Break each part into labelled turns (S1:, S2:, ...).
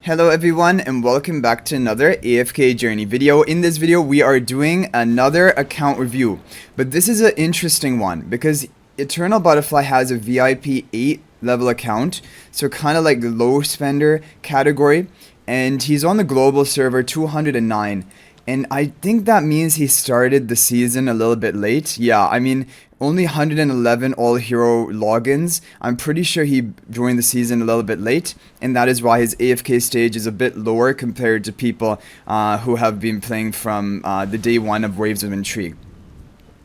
S1: Hello everyone and welcome back to another AFK journey video. In this video we are doing another account review, but this is an interesting one because Eternal Butterfly has a VIP 8 level account, so kind of like the low spender category, and he's on the global server 209. And I think that means he started the season a little bit late. Yeah, I mean, only 111 all-hero logins. I'm pretty sure he joined the season a little bit late, and that is why his AFK stage is a bit lower compared to people who have been playing from the day one of Waves of Intrigue.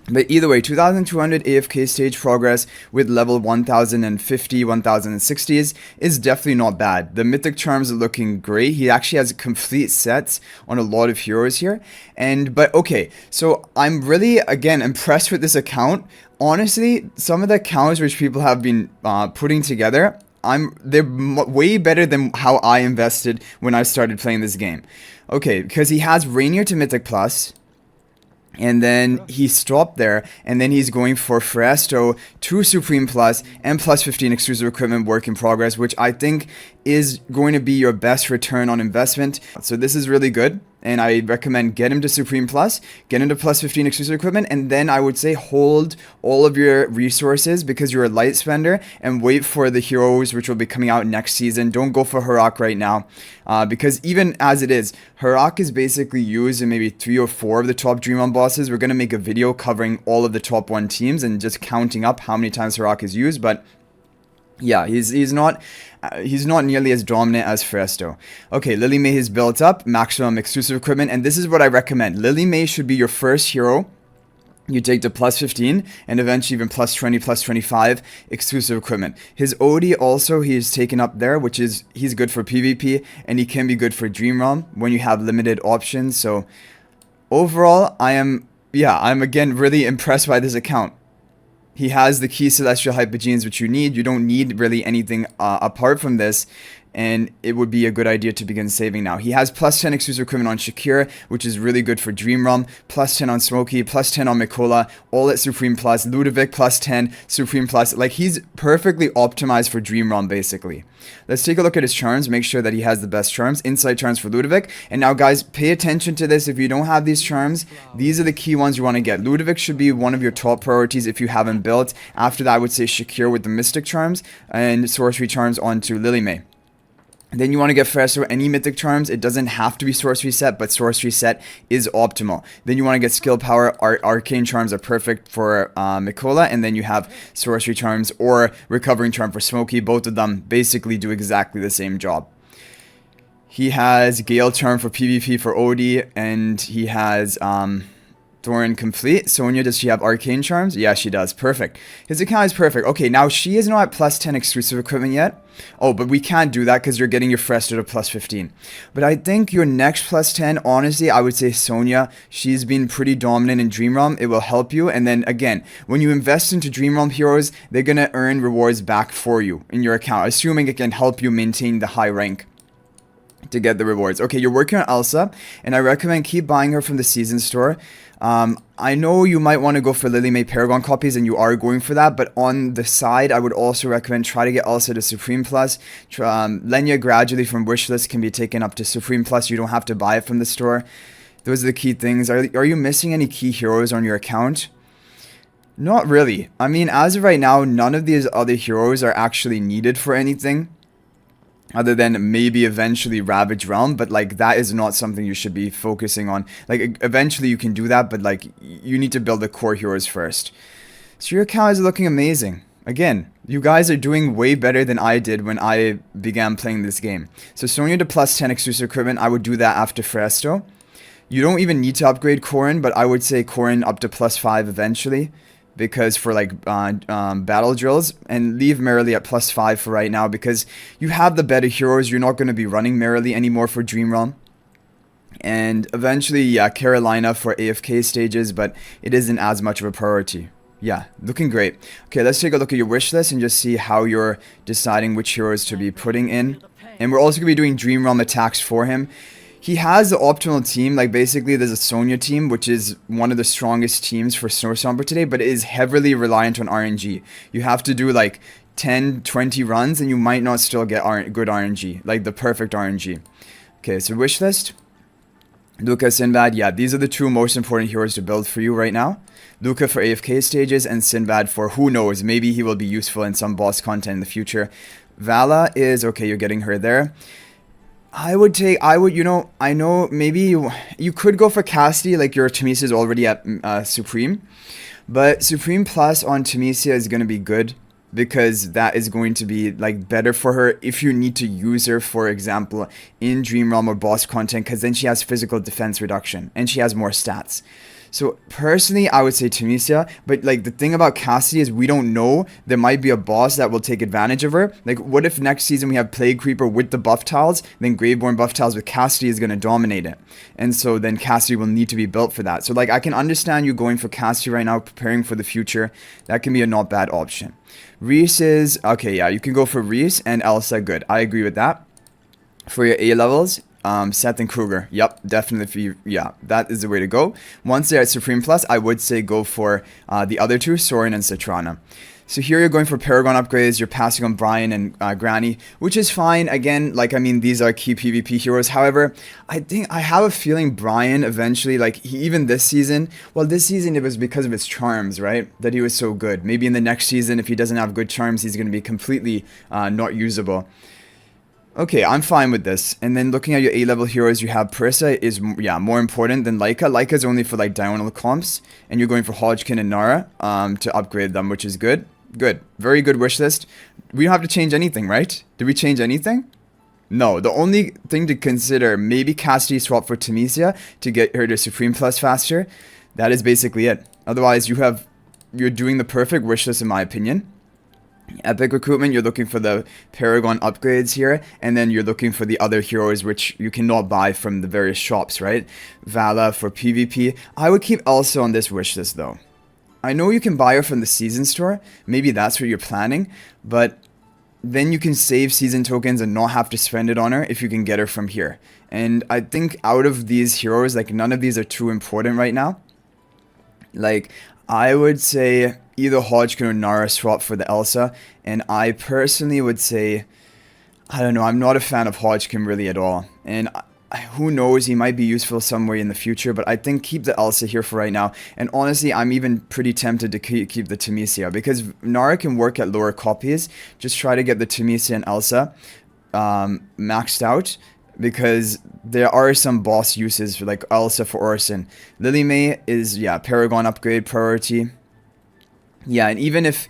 S1: But either way, 2200 AFK stage progress with level 1050, 1060s is definitely not bad. The mythic charms are looking great. He actually has complete sets on a lot of heroes here. But okay, so I'm really, again, impressed with this account. Honestly, some of the accounts which people have been putting together, they're way better than how I invested when I started playing this game. Okay, because he has Rainier to Mythic Plus. And then he stopped there, and then he's going for Fresto to Supreme Plus and plus 15 exclusive equipment work in progress, which I think is going to be your best return on investment. So this is really good, and I recommend get him to Supreme Plus, get him to plus 15 exclusive equipment, and then I would say hold all of your resources because you're a light spender and wait for the heroes which will be coming out next season. Don't go for Harak right now because even as it is, Harak is basically used in maybe 3 or 4 of the top Dream On bosses. We're going to make a video covering all of the top 1 teams and just counting up how many times Harak is used, but yeah, he's not nearly as dominant as Fresto. Okay, Lily May is built up, maximum exclusive equipment, and this is what I recommend. Lily May should be your first hero you take to plus 15 and eventually even plus 20, plus 25 exclusive equipment. His OD also he's taken up there, which is he's good for PvP and he can be good for Dream Realm when you have limited options. So overall, I'm again really impressed by this account. He has the key celestial hypogenes which you need. You don't need really anything apart from this, and it would be a good idea to begin saving now. He has plus 10 exclusive equipment on Shakira, which is really good for Dream Realm, plus 10 on Smokey, plus 10 on Mikola, all at Supreme Plus, Ludovic plus 10, Supreme Plus. Like, he's perfectly optimized for Dream Realm, basically. Let's take a look at his charms, make sure that he has the best charms. Insight charms for Ludovic. And now, guys, pay attention to this. If you don't have these charms, these are the key ones you want to get. Ludovic should be one of your top priorities if you haven't built. After that, I would say Shakira with the Mystic charms and Sorcery charms onto Lily May. Then you want to get Fresto any mythic charms. It doesn't have to be sorcery set, but sorcery set is optimal. Then you want to get skill power. Arcane charms are perfect for Mikola, and then you have sorcery charms or recovering charm for Smokey. Both of them basically do exactly the same job. He has Gale charm for PvP for OD, and he has Thorin complete. Sonya, does she have arcane charms? Yeah, she does. Perfect. His account is perfect. Okay, now she is not at plus 10 exclusive equipment yet. Oh, but we can't do that because you're getting your Fresto to plus 15. But I think your next plus 10, honestly, I would say Sonya. She's been pretty dominant in Dream Realm. It will help you. And then again, when you invest into Dream Realm heroes, they're going to earn rewards back for you in your account, assuming it can help you maintain the high rank to get the rewards. Okay, you're working on Elsa, and I recommend keep buying her from the season store. I know you might want to go for Lily May Paragon copies, and you are going for that, but on the side, I would also recommend try to get Elsa to Supreme Plus. Lenya gradually from Wishlist can be taken up to Supreme Plus. You don't have to buy it from the store. Those are the key things. Are you missing any key heroes on your account? Not really. I mean, as of right now, none of these other heroes are actually needed for anything, other than maybe eventually Ravage Realm, but like that is not something you should be focusing on. Like eventually you can do that, but like you need to build the core heroes first. So your account is looking amazing. Again, you guys are doing way better than I did when I began playing this game. So Sonya to plus 10 exclusive equipment, I would do that after Fresto. You don't even need to upgrade Corrin, but I would say Corrin up to plus 5 eventually, because for like battle drills, and leave Merrily at plus 5 for right now because you have the better heroes. You're not going to be running Merrily anymore for Dream Realm. And eventually, yeah, Carolina for AFK stages, but it isn't as much of a priority. Yeah, looking great. Okay, let's take a look at your wish list and just see how you're deciding which heroes to be putting in. And we're also going to be doing Dream Realm attacks for him. He has the optimal team. Like basically there's a Sonya team, which is one of the strongest teams for Snow Stomper today, but it is heavily reliant on RNG. You have to do like 10, 20 runs, and you might not still get good RNG, like the perfect RNG. Okay, so wish list. Luca, Sinbad, yeah, these are the two most important heroes to build for you right now. Luca for AFK stages, and Sinbad for who knows, maybe he will be useful in some boss content in the future. Vala is, okay, you're getting her there. I would, you know, I know maybe you could go for Cassidy, like your Temesia is already at Supreme. But Supreme Plus on Temesia is going to be good, because that is going to be like better for her if you need to use her, for example, in Dream Realm or boss content, because then she has physical defense reduction and she has more stats. So personally, I would say Temesia, but like the thing about Cassie is we don't know. There might be a boss that will take advantage of her. Like what if next season we have Plague Creeper with the buff tiles, then Graveborn buff tiles with Cassie is going to dominate it. And so then Cassie will need to be built for that. So like I can understand you going for Cassie right now, preparing for the future. That can be a not bad option. Reese is, okay, yeah, you can go for Reese and Elsa, good. I agree with that. For your A levels, Seth and Kruger. Yep, definitely. Yeah, that is the way to go. Once they're at Supreme Plus, I would say go for the other two, Soren and Citrana. So here you're going for Paragon upgrades. You're passing on Brian and Granny, which is fine. Again, like, I mean, these are key PvP heroes. However, I think I have a feeling Brian eventually, like, even this season, well, this season it was because of his charms, right? That he was so good. Maybe in the next season, if he doesn't have good charms, he's going to be completely not usable. Okay, I'm fine with this. And then looking at your A-level heroes, you have Parissa is, yeah, more important than Laika. Laika is only for, like, diagonal comps. And you're going for Hodgkin and Nara to upgrade them, which is good. Good. Very good wish list. We don't have to change anything, right? Did we change anything? No. The only thing to consider, maybe Cassidy swap for Temesia to get her to Supreme Plus faster. That is basically it. Otherwise, you're doing the perfect wish list in my opinion. Epic recruitment, you're looking for the Paragon upgrades here, and then you're looking for the other heroes which you cannot buy from the various shops, right? Vala for PvP. I would keep Elsa on this wish list though. I know you can buy her from the season store, maybe that's what you're planning, but then you can save season tokens and not have to spend it on her if you can get her from here. And I think out of these heroes, like none of these are too important right now. Like, I would say either Hodgkin or Nara swap for the Elsa, and I personally would say, I don't know, I'm not a fan of Hodgkin really at all, and who knows, he might be useful somewhere in the future, but I think keep the Elsa here for right now, and honestly, I'm even pretty tempted to keep the Temesia, because Nara can work at lower copies. Just try to get the Temesia and Elsa maxed out, because there are some boss uses for like Elsa for Orson. Lily May is, yeah, Paragon upgrade priority. Yeah, and even if,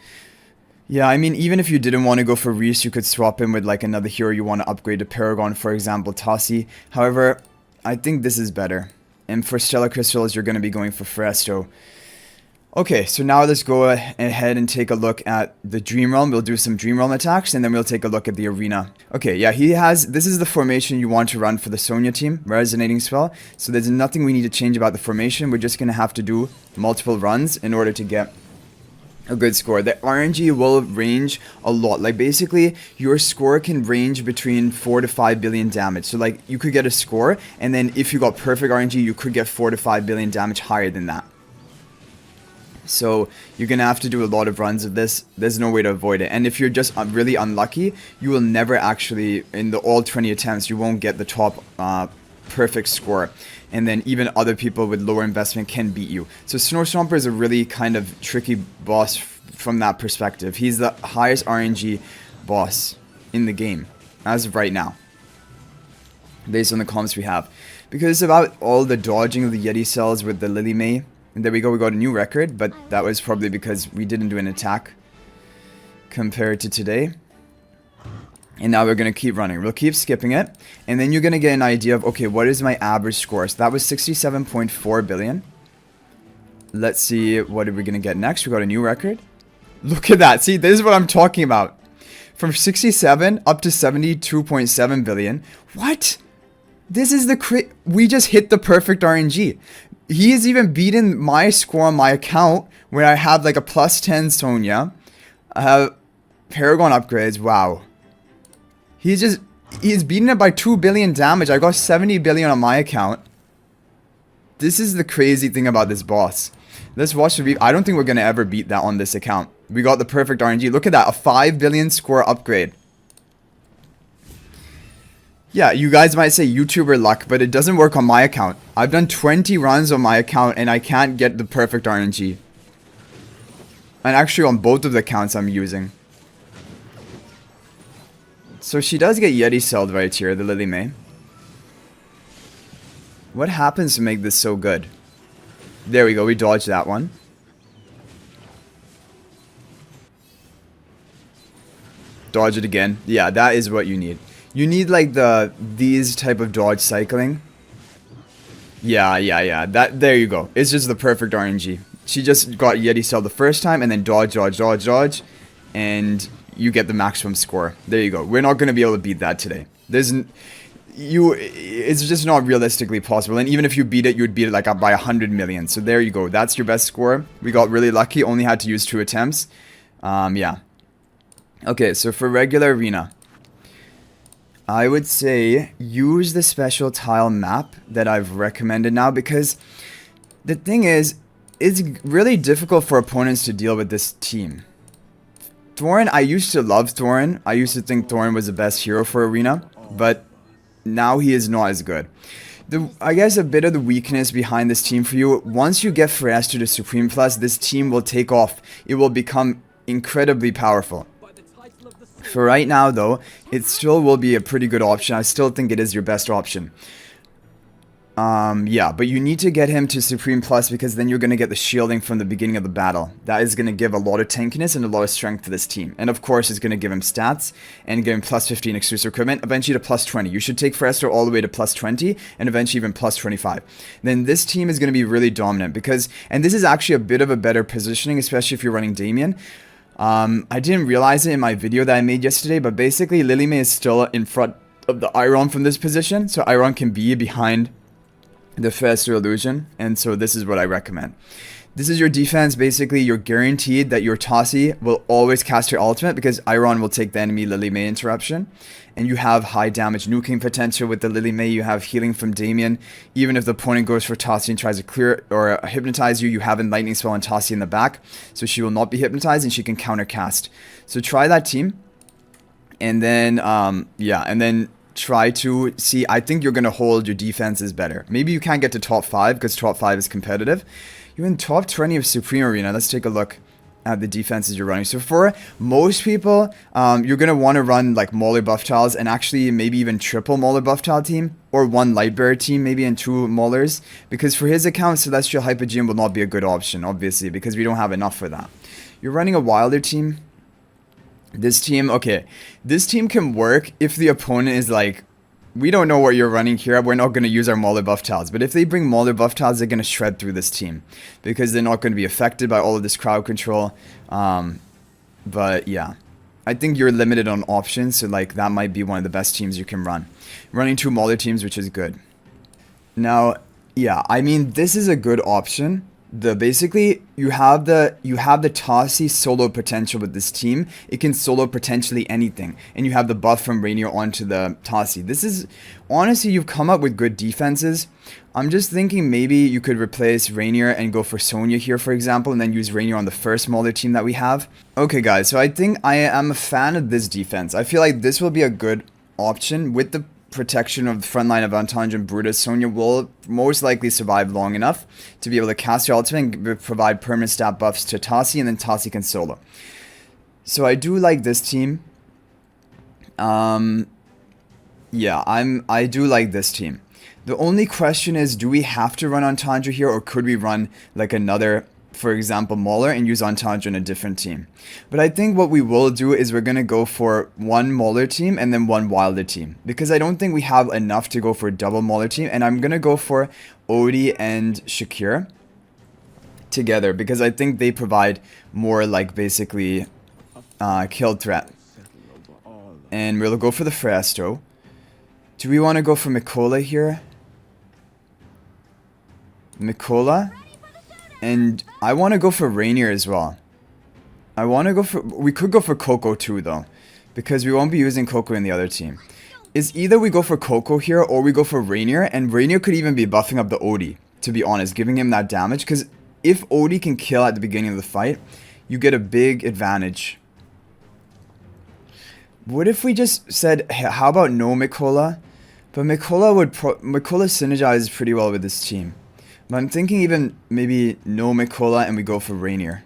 S1: yeah, I mean, even if you didn't want to go for Reese, you could swap him with like another hero you want to upgrade to Paragon, for example, Tassi. However, I think this is better. And for Stellar Crystals, you're going to be going for Fresto. Okay, so now let's go ahead and take a look at the Dream Realm. We'll do some Dream Realm attacks, and then we'll take a look at the arena. Okay, yeah, this is the formation you want to run for the Sonya team, Resonating Spell. So there's nothing we need to change about the formation. We're just going to have to do multiple runs in order to get a good score. The RNG will range a lot. Like, basically, your score can range between 4 to 5 billion damage. So, like, you could get a score, and then if you got perfect RNG, you could get 4 to 5 billion damage higher than that. So you're going to have to do a lot of runs of this. There's no way to avoid it. And if you're just really unlucky, you will never actually, in the all 20 attempts, you won't get the top perfect score. And then even other people with lower investment can beat you. So Snow Stomper is a really kind of tricky boss from that perspective. He's the highest RNG boss in the game as of right now, based on the comments we have. Because it's about all the dodging of the Yeti cells with the Lily May. And there we go, we got a new record, but that was probably because we didn't do an attack compared to today. And now we're going to keep running. We'll keep skipping it. And then you're going to get an idea of, okay, what is my average score? So that was 67.4 billion. Let's see, what are we going to get next? We got a new record. Look at that. See, this is what I'm talking about. From 67 up to 72.7 billion. What? This is the we just hit the perfect RNG. He has even beaten my score on my account where I have like a plus 10 Sonya. I have Paragon upgrades. Wow. He's beaten it by 2 billion damage. I got 70 billion on my account. This is the crazy thing about this boss. Let's watch the I don't think we're going to ever beat that on this account. We got the perfect RNG. Look at that. A 5 billion score upgrade. Yeah, you guys might say YouTuber luck, but it doesn't work on my account. I've done 20 runs on my account and I can't get the perfect RNG. And actually on both of the accounts I'm using. So she does get Yeti celled right here, the Lily May. What happens to make this so good? There we go, we dodged that one. Dodge it again. Yeah, that is what you need. You need like these type of dodge cycling. Yeah. There you go. It's just the perfect RNG. She just got Yeti cell the first time and then dodge. And you get the maximum score. There you go. We're not going to be able to beat that today. It's just not realistically possible. And even if you beat it, you would beat it like up by 100 million. So there you go. That's your best score. We got really lucky. Only had to use 2 attempts. Yeah. Okay, so for regular arena, I would say use the special tile map that I've recommended now, because the thing is, it's really difficult for opponents to deal with this team. Thorin, I used to love Thorin. I used to think Thorin was the best hero for arena, but now he is not as good. I guess a bit of the weakness behind this team for you, once you get Firestar to Supreme Plus, this team will take off. It will become incredibly powerful. For right now, though, it still will be a pretty good option. I still think it is your best option. Yeah, but you need to get him to Supreme Plus, because then you're going to get the shielding from the beginning of the battle. That is going to give a lot of tankiness and a lot of strength to this team. And of course, it's going to give him stats and give him plus 15 exclusive equipment, eventually to plus 20. You should take Firestar all the way to plus 20 and eventually even plus 25. Then this team is going to be really dominant because, and this is actually a bit of a better positioning, especially if you're running Damien. I didn't realize it in my video that I made yesterday, but basically Lily May is still in front of the Iron from this position, so Iron can be behind the Firestar illusion, and so this is what I recommend. This is your defense. Basically, you're guaranteed that your Tassi will always cast her ultimate because Iron will take the enemy Lily May interruption. And you have high damage nuking potential with the Lily May. You have healing from Damien. Even if the opponent goes for Tassi and tries to clear or hypnotize you, you have a lightning spell on Tassi in the back. So she will not be hypnotized and she can counter cast. So try that team. And then, yeah, and then try to see. I think you're going to hold your defenses better. Maybe you can't get to top 5 because top 5 is competitive. You're in top 20 of Supreme Arena. Let's take a look at the defenses you're running. So for most people, you're going to want to run like Mauler buff tiles and actually maybe even triple Mauler buff tile team or 1 light bearer team, maybe and 2 Maulers. Because for his account, Celestial Hypogeum will not be a good option, obviously, because we don't have enough for that. You're running a Wilder team. This team, okay, this team can work if the opponent is like, we don't know what you're running here, we're not going to use our Mauler buff tiles. But if they bring Mauler buff tiles, they're going to shred through this team. Because they're not going to be affected by all of this crowd control. But yeah, I think you're limited on options. So like that might be one of the best teams you can run. Running 2 Mauler teams, which is good. Now, yeah, I mean, this is a good option. Basically you have the Tassi solo potential with this team. It can solo potentially anything, and you have the buff from Rainier onto the Tassi. This is honestly, you've come up with good defenses. I'm just thinking maybe you could replace Rainier and go for Sonya here, for example, and then use Rainier on the first Mauler team that we have. Okay guys, so I think I am a fan of this defense. I feel like this will be a good option with the protection of the front line of Entendre and Brutus. Sonya will most likely survive long enough to be able to cast your ultimate and provide permanent stat buffs to Tassi, and then Tassi can solo. So I do like this team. Yeah, I do like this team. The only question is, do we have to run Entendre here, or could we run like another, for example, Mauler and use Entendre in a different team? But I think what we will do is we're going to go for 1 Mauler team and then 1 Wilder team. Because I don't think we have enough to go for a double Mauler team. And I'm going to go for Odie and Shakir together. Because I think they provide more like basically kill threat. And we'll go for the Firestar. Do we want to go for Mikola here? Mikola? And I want to go for Rainier as well. I want to go for... We could go for Coco too, though. Because we won't be using Coco in the other team. Is either we go for Coco here, or we go for Rainier. And Rainier could even be buffing up the Odie, to be honest. Giving him that damage. Because if Odie can kill at the beginning of the fight, you get a big advantage. What if we just said, hey, how about no Mikola? But Mikola synergizes pretty well with this team. But I'm thinking even maybe no Mikola and we go for Rainier.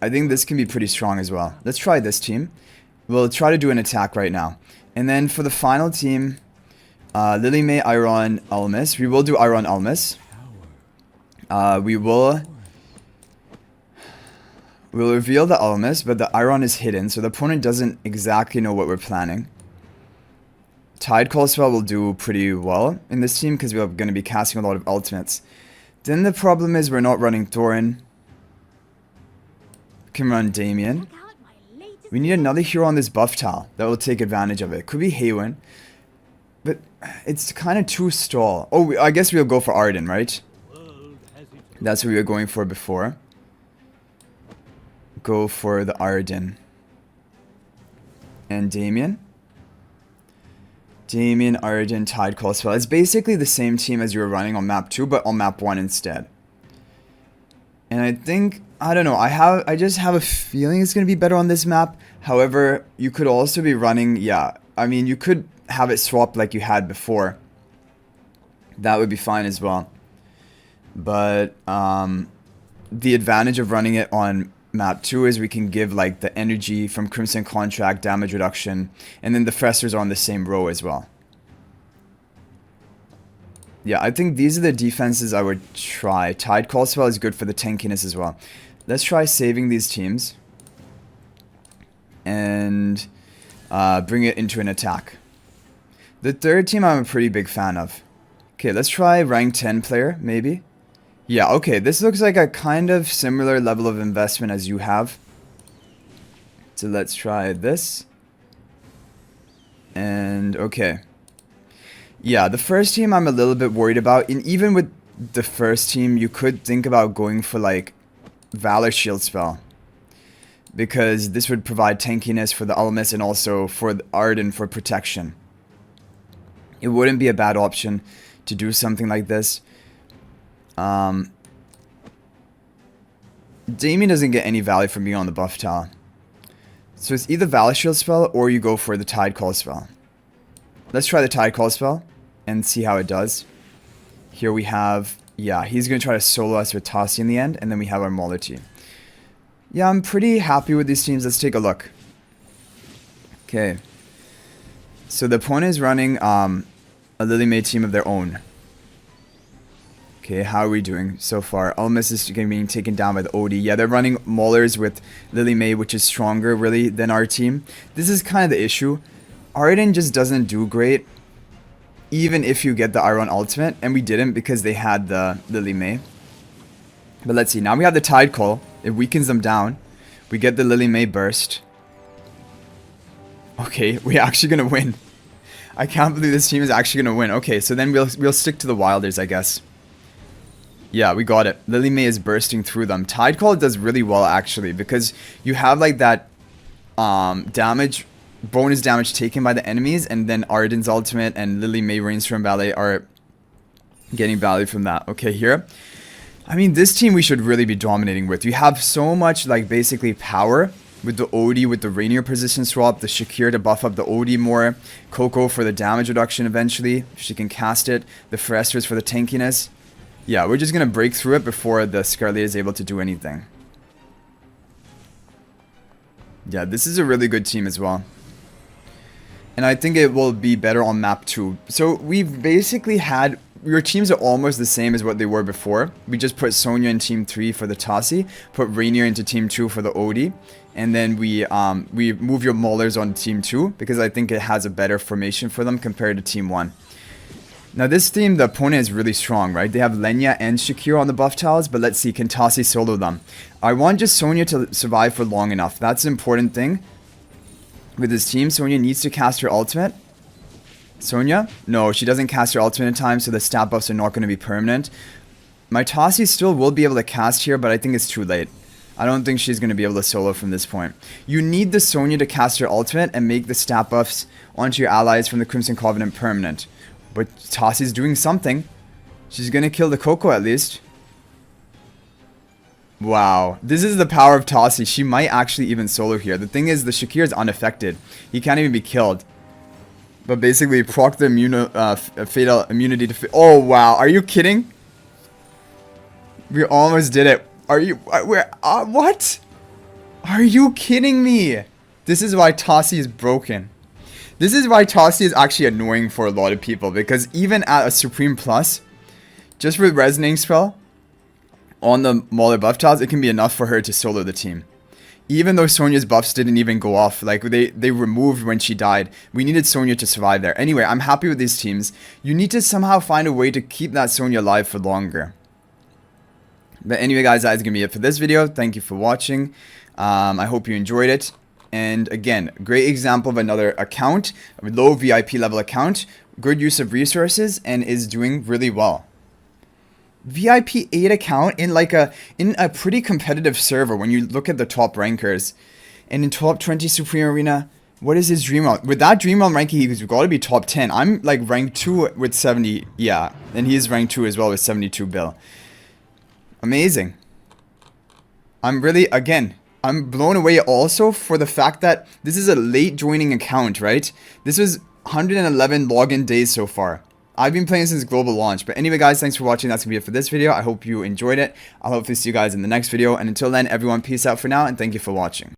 S1: I think this can be pretty strong as well. Let's try this team. We'll try to do an attack right now. And then for the final team, Lily May, Iron, Almas. We will do Iron Almas. We'll reveal the Almas, but the Iron is hidden, so the opponent doesn't exactly know what we're planning. Tide Call Spell will do pretty well in this team because we're going to be casting a lot of ultimates. Then the problem is we're not running Thorin. We can run Damien. We need another hero on this buff tile that will take advantage of it. Could be Haywin, but it's kind of too stall. Oh, I guess we'll go for Arden, right? That's what we were going for before. Go for the Arden. And Damien. Damien, Arden, Tide Call Spell. It's basically the same team as you were running on map 2, but on map 1 instead. And I think, I don't know, I just have a feeling it's going to be better on this map. However, you could also be running, yeah, I mean, you could have it swapped like you had before. That would be fine as well. But the advantage of running it on map 2 is we can give like the energy from Crimson Contract, damage reduction, and then the Fresters are on the same row as well. Yeah, I think these are the defenses I would try. Tide Call Spell is good for the tankiness as well. Let's try saving these teams and bring it into an attack. The third team I'm a pretty big fan of. Okay, let's try rank 10 player, maybe. Yeah, okay, this looks like a kind of similar level of investment as you have. So let's try this. And, okay. Yeah, the first team I'm a little bit worried about. And even with the first team, you could think about going for, like, Valor Shield Spell. Because this would provide tankiness for the Almas and also for the Arden for protection. It wouldn't be a bad option to do something like this. Damien doesn't get any value from being on the buff tile. So it's either Valor Shield Spell or you go for the Tide Call Spell. Let's try the Tide Call Spell and see how it does. Here we have, yeah, he's going to try to solo us with Tassi in the end, and then we have our Mauler team. Yeah, I'm pretty happy with these teams. Let's take a look. Okay. So the opponent is running a Lily May team of their own. Okay, how are we doing so far? Almas is being taken down by the OD. Yeah, they're running Maulers with Lily May, which is stronger, really, than our team. This is kind of the issue. Arden just doesn't do great, even if you get the Iron Ultimate. And we didn't because they had the Lily May. But let's see. Now we have the Tide Call. It weakens them down. We get the Lily May burst. Okay, we're actually going to win. I can't believe this team is actually going to win. Okay, so then we'll stick to the Wilders, I guess. Yeah, we got it. Lily May is bursting through them. Tide Call does really well, actually, because you have, like, that damage, bonus damage taken by the enemies, and then Arden's ultimate and Lily May Rainstorm Ballet are getting value from that. Okay, here. I mean, this team we should really be dominating with. You have so much, like, basically power with the OD, with the Rainier position swap, the Shakir to buff up the OD more, Coco for the damage reduction eventually, if she can cast it, the Fresters for the tankiness. Yeah, we're just going to break through it before the Scarlet is able to do anything. Yeah, this is a really good team as well. And I think it will be better on map 2. So we've basically had... Your teams are almost the same as what they were before. We just put Sonya in team 3 for the Tassi, put Rainier into team 2 for the OD, and then we move your Maulers on team 2 because I think it has a better formation for them compared to team 1. Now this team, the opponent is really strong, right? They have Lenya and Shakir on the buff tiles, but let's see, can Tassi solo them? I want just Sonya to survive for long enough. That's the important thing with this team. Sonya needs to cast her ultimate. Sonya? No, she doesn't cast her ultimate in time, so the stat buffs are not going to be permanent. My Tassi still will be able to cast here, but I think it's too late. I don't think she's going to be able to solo from this point. You need the Sonya to cast her ultimate and make the stat buffs onto your allies from the Crimson Covenant permanent. But Tassi's doing something. She's going to kill the Coco at least. Wow. This is the power of Tossie. She might actually even solo here. The thing is, the Shakir is unaffected. He can't even be killed. But basically, proc the fatal immunity to... Oh, wow. Are you kidding? We almost did it. Are you... what? Are you kidding me? This is why Tossie is broken. This is why Tossie is actually annoying for a lot of people. Because even at a Supreme Plus, just with Resonating Spell on the Mauler buff tiles, it can be enough for her to solo the team. Even though Sonya's buffs didn't even go off, like they removed when she died, we needed Sonya to survive there. Anyway, I'm happy with these teams. You need to somehow find a way to keep that Sonya alive for longer. But anyway, guys, that is going to be it for this video. Thank you for watching. I hope you enjoyed it. And again, great example of another account, a low VIP level account, good use of resources, and is doing really well. VIP 8 account in a pretty competitive server when you look at the top rankers. And in top 20 Supreme Arena, what is his dream realm? With that dream realm ranking, he's got to be top 10. I'm like rank 2 with 70, yeah. And he's rank 2 as well with 72 bill. Amazing. I'm really, again, I'm blown away also for the fact that this is a late joining account, right? This was 111 login days so far. I've been playing since global launch. But anyway, guys, thanks for watching. That's going to be it for this video. I hope you enjoyed it. I'll hopefully see you guys in the next video. And until then, everyone, peace out for now. And thank you for watching.